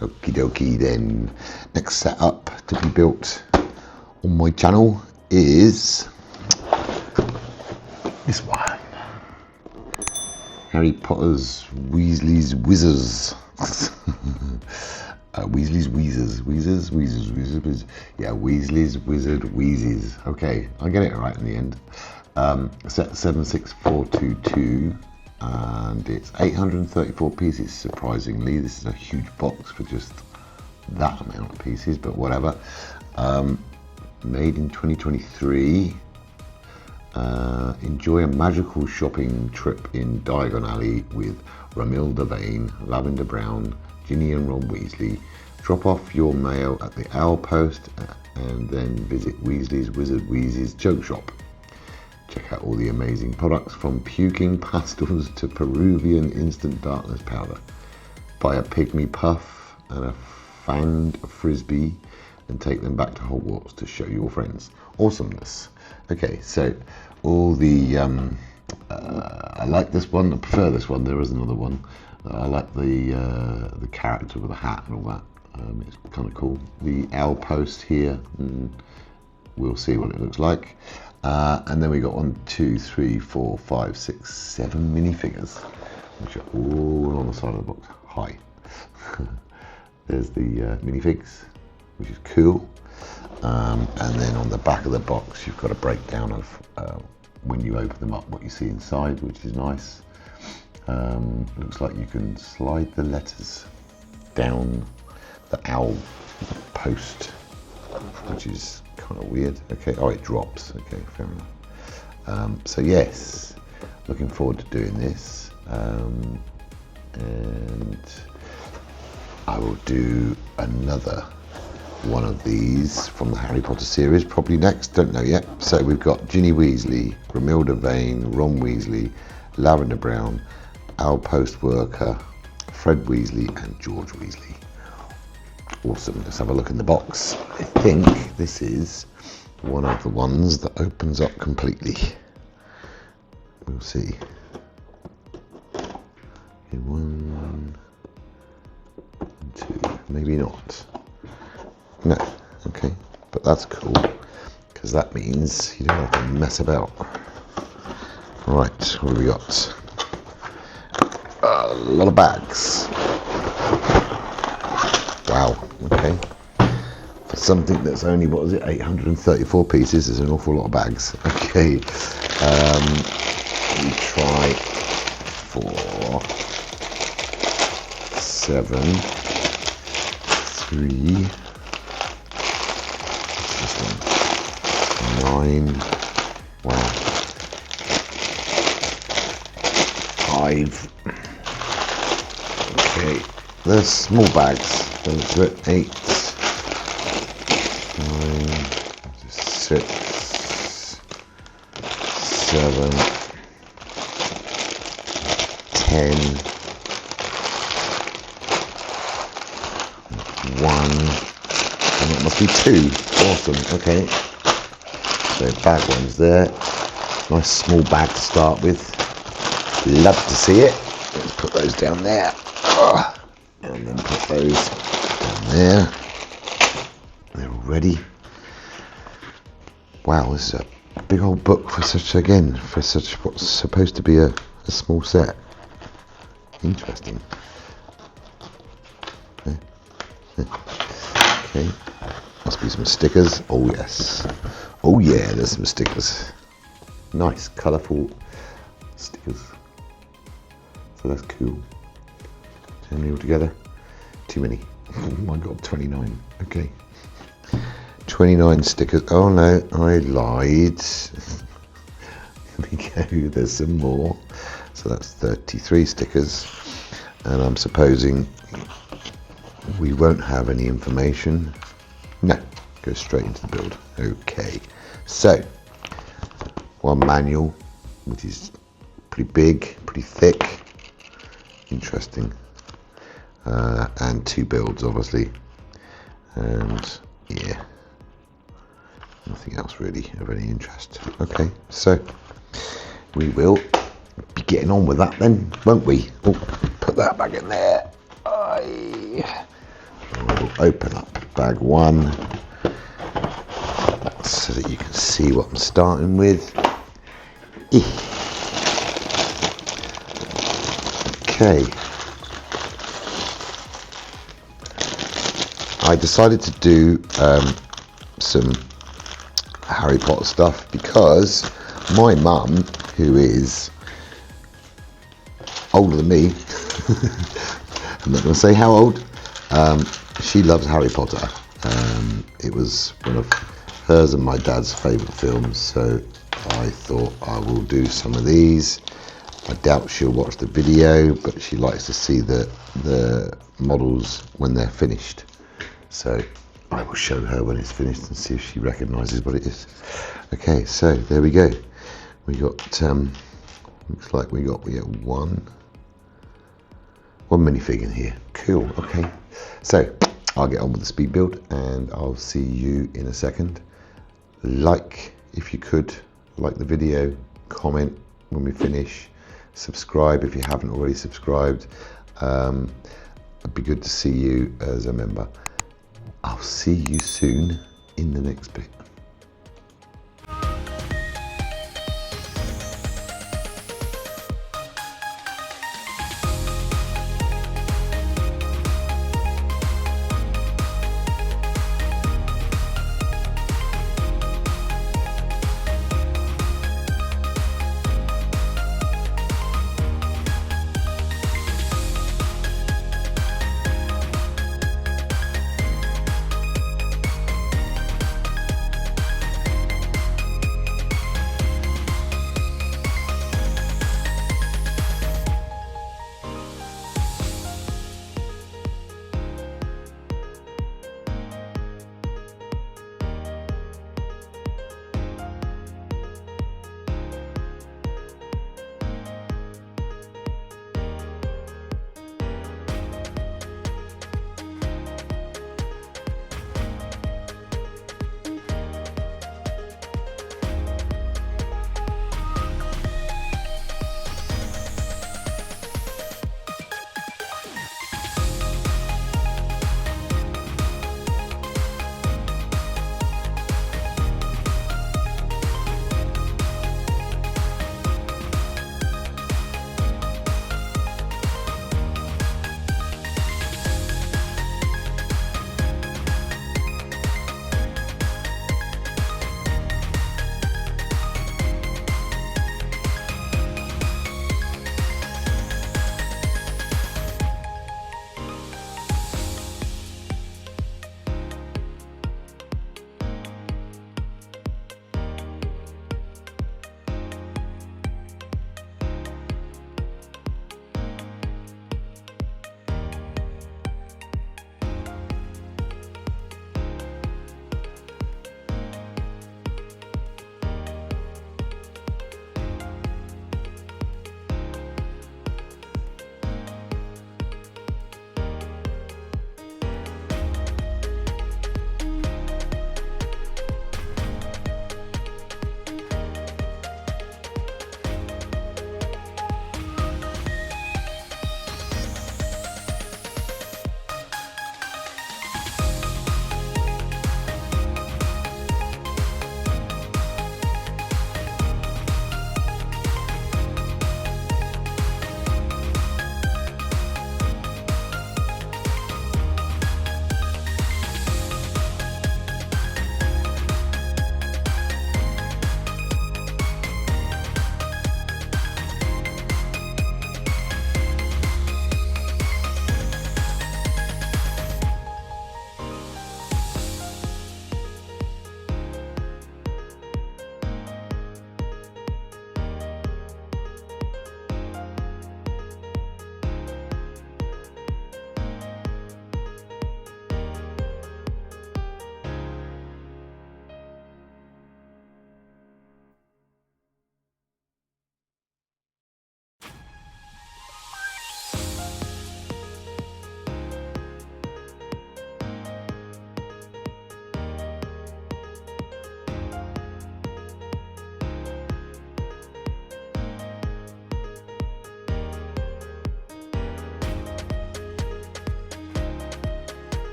Okie dokie then. Next setup to be built on my channel is this one. Harry Potter's Weasleys Wheezes. Weasleys Wheezes. Wheezes. Yeah, Weasleys Wizard Wheezes. Okay, I get it right in the end. Set 76422. And it's 834 pieces, surprisingly. This is a huge box for just that amount of pieces, but whatever. Made in 2023. Enjoy a magical shopping trip in Diagon Alley with Romilda Vane, Lavender Brown, Ginny and Ron Weasley. Drop off your mail at the Owl Post and then visit Weasley's Wizard Wheezes Joke Shop. Check out all the amazing products from puking pastels to Peruvian instant darkness powder. Buy a pygmy puff and a fanged frisbee and take them back to Hogwarts to show your friends. Awesomeness. Okay, so all the I like this one. I prefer this one. There is another one. I like the character with the hat and all that. It's kind of cool. The owl post here. We'll see what it looks like. And then we got 1, 2, 3, 4, 5, 6, 7 minifigures, which are all on the side of the box. Hi. There's the minifigs, which is cool. And then on the back of the box, you've got a breakdown of when you open them up, what you see inside, which is nice. Looks like you can slide the letters down the owl post, which is kind of weird. Okay, oh, it drops. Okay, fair enough. So yes, looking forward to doing this, and I will do another one of these from the Harry Potter series probably next, don't know yet. So we've got Ginny Weasley, Romilda Vane, Ron Weasley, Lavender Brown, Owl Post Worker, Fred Weasley and George Weasley. Awesome. Let's have a look in the box. I think this is one of the ones that opens up completely. We'll see. Okay, 1, 2, maybe not. No, okay, but that's cool because that means you don't have to mess about. Right, what have we got? A lot of bags. Wow, okay. For something that's only, what is it, 834 pieces, there's an awful lot of bags. Okay, we try 4, 7, 3, 9, wow, 5, okay, there's small bags. 8, 9, 6, 7, 10, 1, and it must be 2. Awesome. Okay, so bag one's there. Nice small bag to start with. Love to see it. Let's put those down there, and then put those there. They're all ready. Wow, this is a big old book for such what's supposed to be a small set. Interesting. Okay, must be some stickers. Oh yes. Oh yeah, there's some stickers. Nice, colourful stickers. So that's cool. How many altogether? Too many. Oh my god, 29. Okay. 29 stickers. Oh no, I lied. There we go, there's some more. So that's 33 stickers. And I'm supposing we won't have any information. No, go straight into the build. Okay. So, one manual, which is pretty big, pretty thick. Interesting. And 2 builds, obviously, and yeah, nothing else really of any interest. Okay, so we will be getting on with that then, won't we? Oh, put that back in there. I'll open up bag 1 so that you can see what I'm starting with. Okay. I decided to do some Harry Potter stuff because my mum, who is older than me, I'm not going to say how old, she loves Harry Potter. It was one of hers and my dad's favourite films, so I thought I will do some of these. I doubt she'll watch the video, but she likes to see the models when they're finished. So I will show her when it's finished and see if she recognises what it is. Okay, so there we go. We got, looks like we get one minifig in here. Cool, okay. So I'll get on with the speed build and I'll see you in a second. Like, if you could, like the video, comment when we finish, subscribe if you haven't already subscribed. It'd be good to see you as a member. I'll see you soon in the next bit.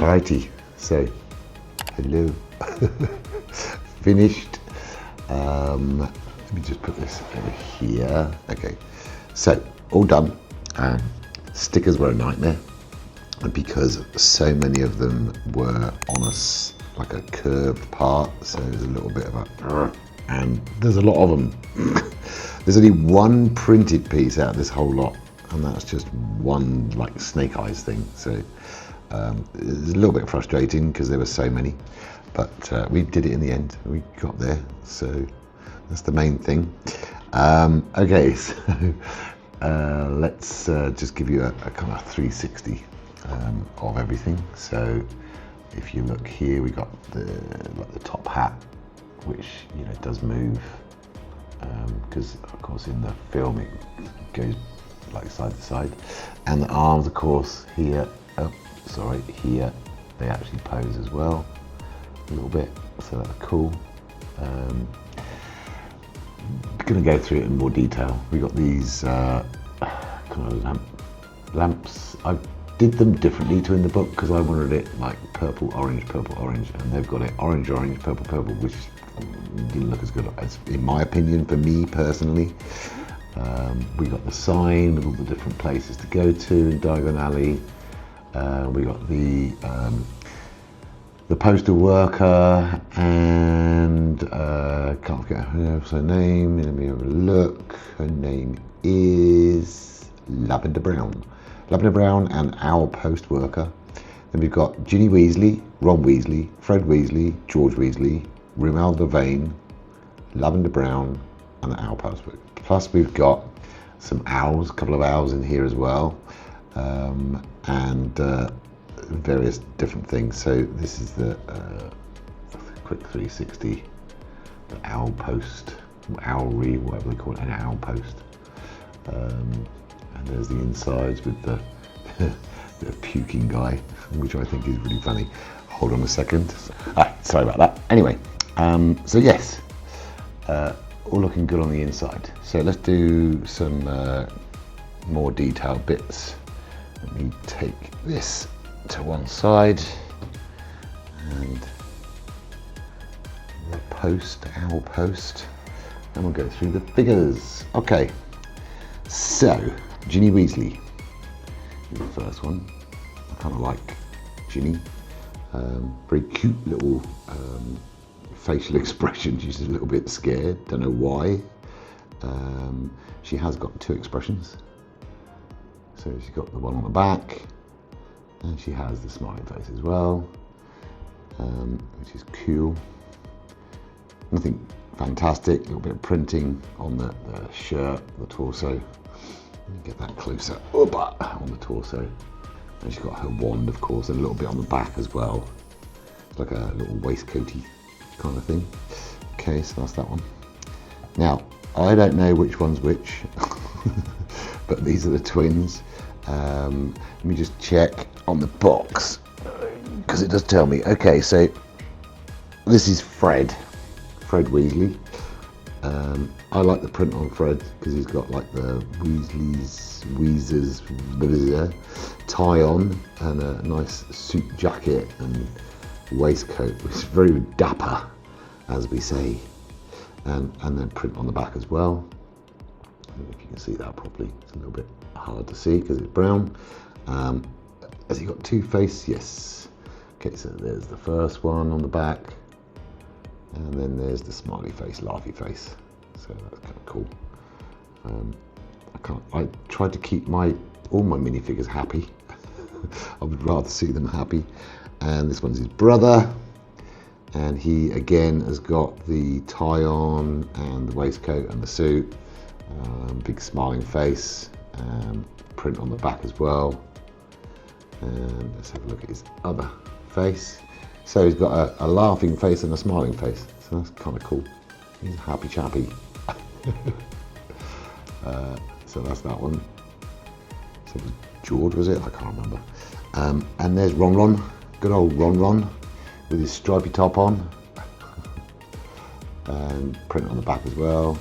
Alrighty, so hello. Finished. Let me just put this over here. Okay, so all done. Stickers were a nightmare because so many of them were on us like a curved part, so there's a little bit of a, and there's a lot of them. There's only one printed piece out of this whole lot, and that's just one like snake eyes thing. So it's a little bit frustrating because there were so many, but we did it in the end. We got there, so that's the main thing. Okay, so let's just give you a kind of 360 of everything. So if you look here, we got the top hat, which does move because of course in the film it goes like side to side, and the arms, of course, here. Here they actually pose as well a little bit, so that's cool. Going to go through it in more detail. We got these kind of lamps. I did them differently to in the book because I wanted it like purple, orange, and they've got it orange, purple, which didn't look as good as, in my opinion, for me personally. We got the sign with all the different places to go to in Diagon Alley. We got the postal worker, and can't forget her name. Let me have a look. Her name is Lavender Brown and our post worker. Then we've got Ginny Weasley, Ron Weasley, Fred Weasley, George Weasley, Romelda Vane, Lavender Brown, and the owl post worker. Plus we've got some owls, a couple of owls in here as well, and various different things. So this is the quick 360, the owl post, owlry, whatever they call it, an owl post. And there's the insides with the puking guy, which I think is really funny. Hold on a second. Sorry about that. Anyway, so yes, all looking good on the inside. So let's do some more detailed bits. Let me take this to one side, and the owl post, and we'll go through the figures. Okay, so Ginny Weasley is the first one. I kind of like Ginny. Very cute little facial expression. She's a little bit scared, don't know why. She has got two expressions. So she's got the one on the back, and she has the smiling face as well, which is cool. Nothing fantastic, a little bit of printing on the shirt, the torso. Let me get that closer up on the torso. And she's got her wand, of course, and a little bit on the back as well. It's like a little waistcoaty kind of thing. Okay, so that's that one. Now, I don't know which one's which, but these are the twins. Let me just check on the box, because it does tell me. Okay, so this is Fred Weasley. I like the print on Fred because he's got like the Wheezes tie on, and a nice suit jacket and waistcoat, which is very dapper, as we say, and then print on the back as well. I don't know if you can see that properly. It's a little bit hard to see because it's brown. Has he got two face? Yes. Okay, so there's the first one on the back, and then there's the smiley face, laughy face. So that's kind of cool. I tried to keep all my minifigures happy. I would rather see them happy. And this one's his brother, and he again has got the tie on and the waistcoat and the suit. Big smiling face, print on the back as well. And let's have a look at his other face. So he's got a laughing face and a smiling face, so that's kind of cool. He's a happy chappy. So that's that one. So it was George, was it? I can't remember. And there's Ron, good old Ron with his stripy top on, and print on the back as well.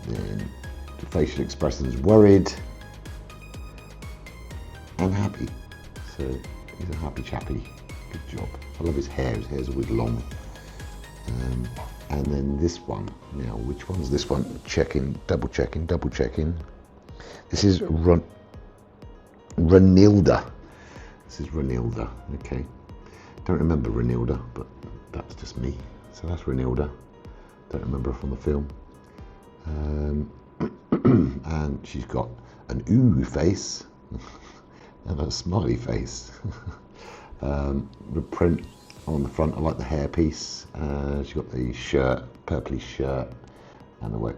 Then the facial expressions, worried and happy. So He's a happy chappy. Good job. I love his hair. His hair's always long. And then this one. Now, which one's this one? Checking, double checking. This is Renilda. This is Renilda. Okay. Don't remember Renilda, but that's just me. So that's Renilda. Don't remember her from the film. And she's got an ooh face and a smiley face. The print on the front, I like the hairpiece. She's got the shirt, purpley shirt, and the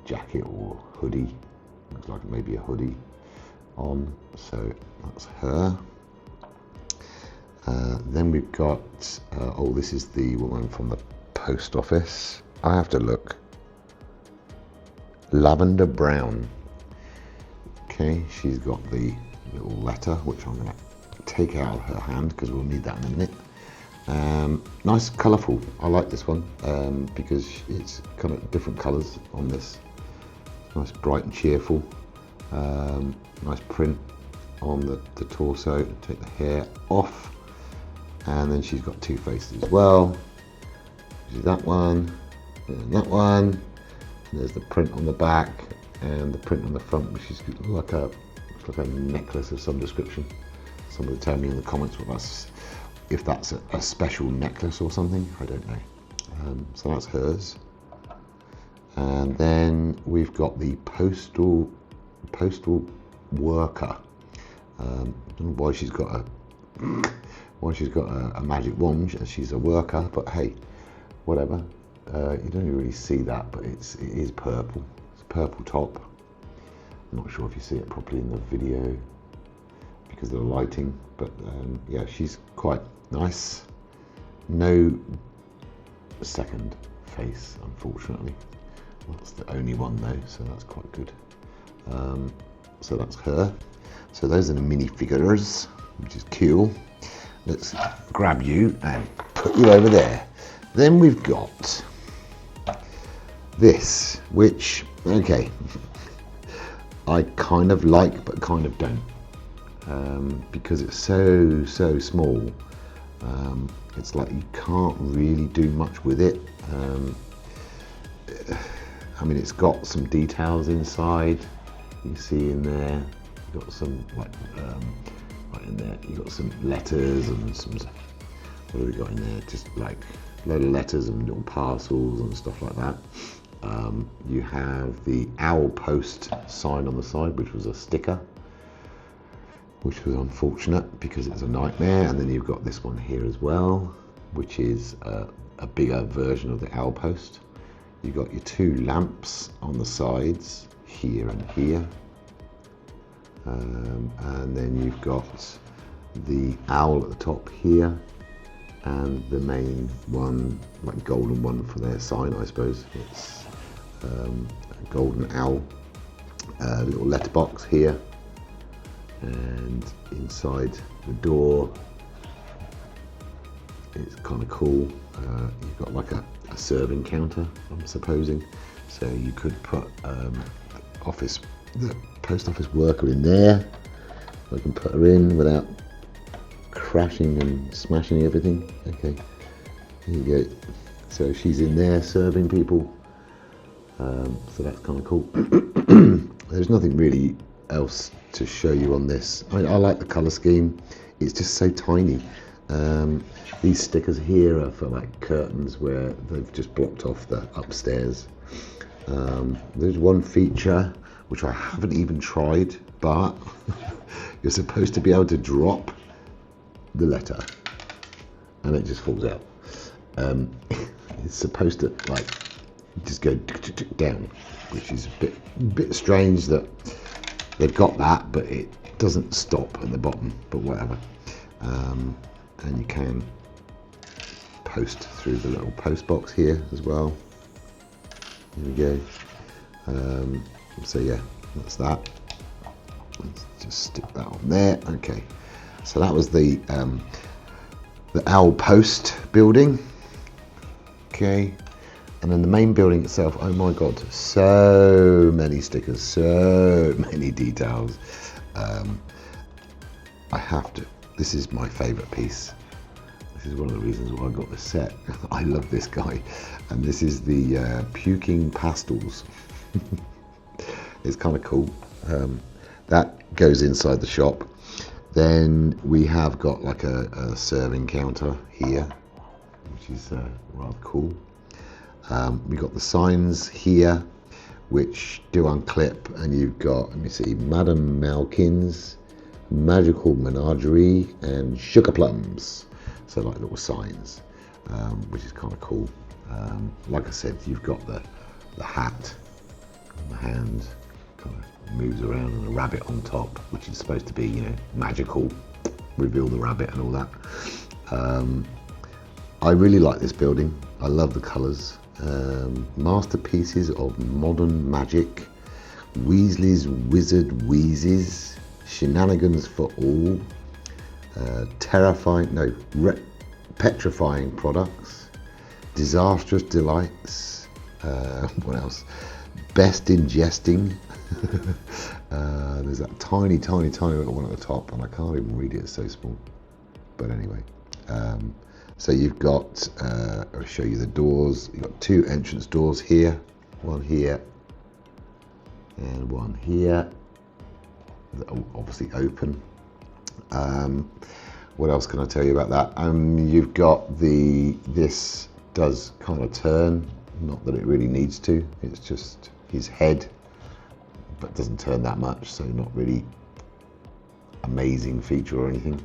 jacket or hoodie. Looks like maybe a hoodie on. So that's her. Then we've got, oh, this is the woman from the post office. I have to look. Lavender Brown. Okay, she's got the little letter, which I'm going to take out of her hand because we'll need that in a minute. Nice, colourful. I like this one because it's kind of different colours on this. Nice, bright and cheerful. Nice print on the torso. Take the hair off. And then she's got two faces as well. There's that one and that one. And there's the print on the back and the print on the front, which is like a necklace of some description. Somebody tell me in the comments if that's a special necklace or something. I don't know. So that's hers. And then we've got the postal worker. I don't know why she's got a magic wand. She's a worker, but hey, whatever. You don't really see that, but it is purple. It's a purple top. I'm not sure if you see it properly in the video because of the lighting, but yeah, she's quite nice. No second face, unfortunately. That's the only one though, so that's quite good. So that's her. So those are the minifigures, which is cool. Let's grab you and put you over there. Then we've got this, which, okay, I kind of like, but kind of don't, because it's so small. It's like you can't really do much with it. I mean, it's got some details inside. You see in there, you've got some right in there. You've got some letters and some. What have we got in there? Just like a load of letters and little parcels and stuff like that. You have the owl post sign on the side, which was a sticker, which was unfortunate because it's a nightmare. And then you've got this one here as well, which is a bigger version of the owl post. You've got your two lamps on the sides, here and here. And then you've got the owl at the top here, and the main one, like golden one for their sign, I suppose. It's a golden owl. Little letterbox here, and inside the door, it's kind of cool. You've got like a serving counter, I'm supposing, so you could put the post office worker in there. I can put her in without crashing and smashing everything. Okay, here you go. So she's in there serving people. So that's kind of cool. There's nothing really else to show you on this. I like the color scheme. It's just so tiny. These stickers here are for like curtains where they've just blocked off the upstairs. There's one feature which I haven't even tried, but you're supposed to be able to drop the letter and it just falls out. It's supposed to like just go down, which is a bit strange that they've got that, but it doesn't stop at the bottom, but whatever. And you can post through the little post box here as well. Here we go. So yeah, that's that. Let's just stick that on there. Okay, so that was the owl post building. Okay, and then the main building itself, oh my god, so many stickers, so many details. I have to. This is my favourite piece. This is one of the reasons why I got this set. I love this guy. And this is the puking pastels. It's kind of cool. That goes inside the shop. Then we have got like a serving counter here, which is rather cool. We got the signs here, which do unclip, and you've got, let me see, Madame Malkin's Magical Menagerie and Sugar Plums. So like little signs, which is kind of cool. Like I said, you've got the hat on the hand, kind of moves around, and a rabbit on top, which is supposed to be, you know, magical, reveal the rabbit and all that. I really like this building. I love the colours. Masterpieces of modern magic, Weasley's Wizard Wheezes, Shenanigans for all, petrifying products, disastrous delights, what else? Best in jesting. There's that tiny little one at the top, and I can't even read it, it's so small. But anyway, so you've got, I'll show you the doors. You've got two entrance doors here, one here and one here, that are obviously open. What else can I tell you about that? You've got this does kind of turn, not that it really needs to, it's just his head, but doesn't turn that much, so not really amazing feature or anything.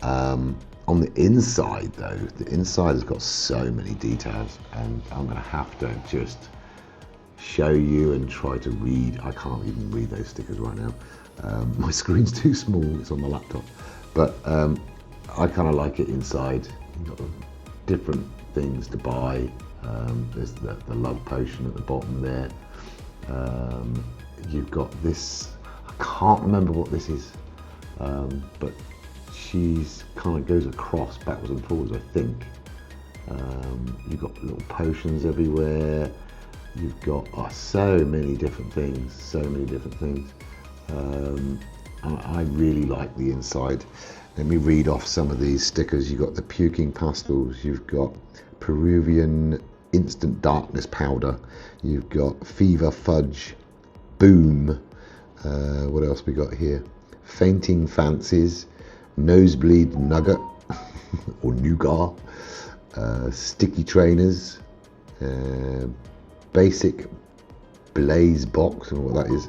On the inside though, the inside has got so many details, and I'm gonna have to just show you and try to read. I can't even read those stickers right now. My screen's too small, it's on my laptop. But I kind of like it inside. You've got different things to buy. There's the love potion at the bottom there. You've got this, I can't remember what this is, but she's kind of goes across backwards and forwards, I think. You've got little potions everywhere. You've got so many different things, I really like the inside. Let me read off some of these stickers. You've got the puking pastels, you've got Peruvian instant darkness powder, you've got fever fudge, boom. What else we got here? Fainting fancies, nosebleed nugget or nougat, sticky trainers, basic blaze box, I don't know what that is.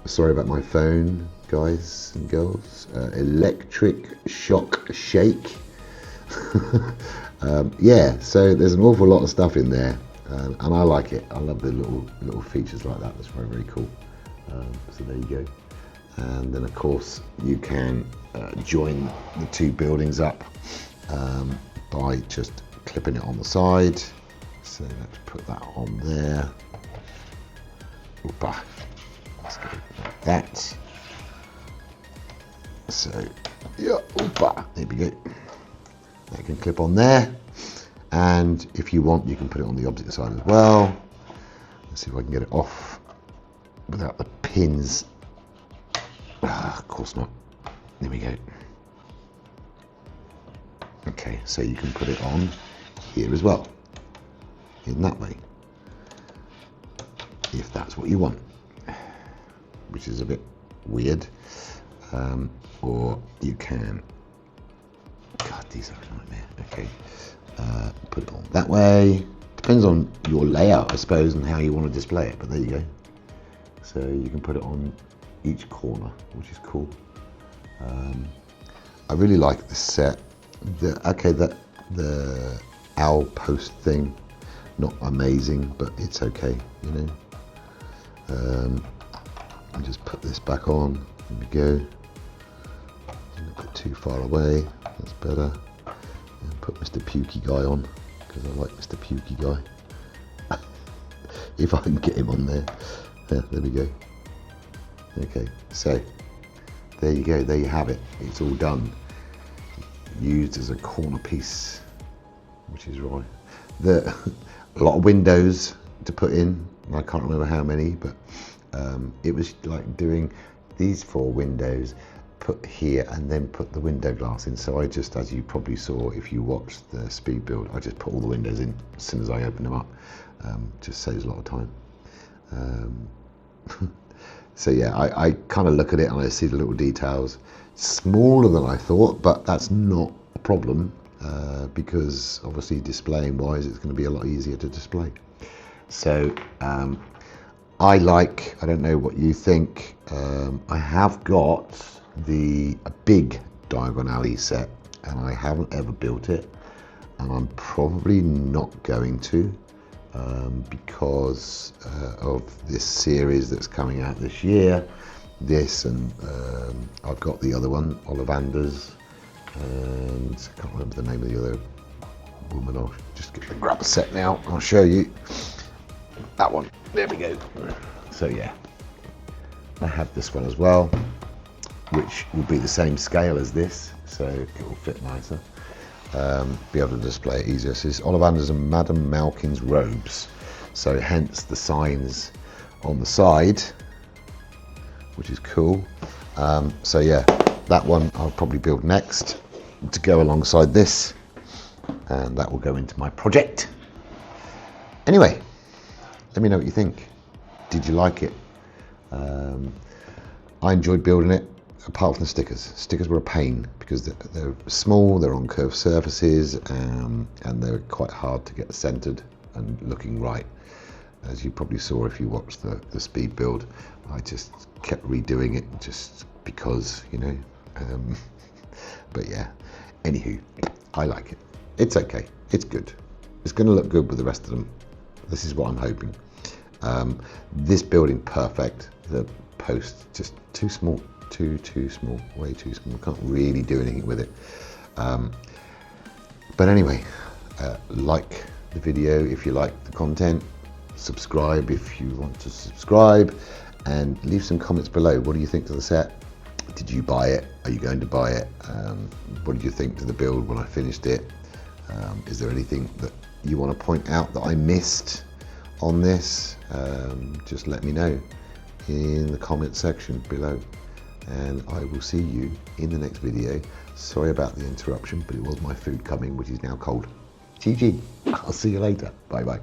Sorry about my phone, guys and girls. Electric shock shake. Yeah, so there's an awful lot of stuff in there, and I like it. I love the little features like that. That's very cool. So there you go. And then of course you can join the two buildings up by just clipping it on the side. So let's put that on there. Oopa. Let's go like that. So yeah, oopa. There we go. That can clip on there, and if you want, you can put it on the opposite side as well. Let's see if I can get it off without the pins. Of course not. There we go. Okay, so you can put it on here as well, in that way, if that's what you want, which is a bit weird. Or you can, God, these are a nightmare. Okay, put it on that way. Depends on your layout, I suppose, and how you want to display it, but there you go. So you can put it on each corner, which is cool. I really like the set. The owl post thing, not amazing, but it's okay, you know. I'll just put this back on. There we go. Not put too far away. That's better. And put Mr. Pukey guy on, because I like Mr. Pukey guy. If I can get him on there. Yeah, there we go. Okay, so there you go. There you have it. It's all done. Used as a corner piece, which is right. A lot of windows to put in. I can't remember how many, but it was like doing these 4 windows put here and then put the window glass in. So I just, as you probably saw if you watched the speed build, I just put all the windows in as soon as I open them up. Just saves a lot of time. So yeah, I kind of look at it and I see the little details. Smaller than I thought, but that's not a problem because obviously displaying wise, it's going to be a lot easier to display. So I don't know what you think. I have got a big Diagon Alley set and I haven't ever built it, and I'm probably not going to because of this series that's coming out this year. This and I've got the other one, Ollivander's, and I can't remember the name of the other woman. I'll just grab a set now. I'll show you that one. There we go. So yeah, I have this one as well, which will be the same scale as this, so it will fit nicer. Be able to display it easier. So it's Ollivander's and Madame Malkin's robes, so hence the signs on the side, which is cool. So yeah, that one I'll probably build next to go alongside this, and that will go into my project. Anyway, let me know what you think. Did you like it? I enjoyed building it, apart from the stickers. Stickers were a pain because they're small, they're on curved surfaces, and they're quite hard to get centered and looking right. As you probably saw if you watched the speed build, I just kept redoing it just because, you know. But yeah, anywho, I like it. It's okay, it's good. It's going to look good with the rest of them. This is what I'm hoping. This building, perfect. The post just too small, too small, way too small. Can't really do anything with it. But anyway, like the video if you like the content. Subscribe if you want to subscribe, and leave some comments below. What do you think to the set? Did you buy it? Are you going to buy it? What did you think to the build when I finished it? Is there anything that you want to point out that I missed on this? Just let me know in the comment section below, and I will see you in the next video. Sorry about the interruption, but it was my food coming, which is now cold. GG. I'll see you later. Bye bye.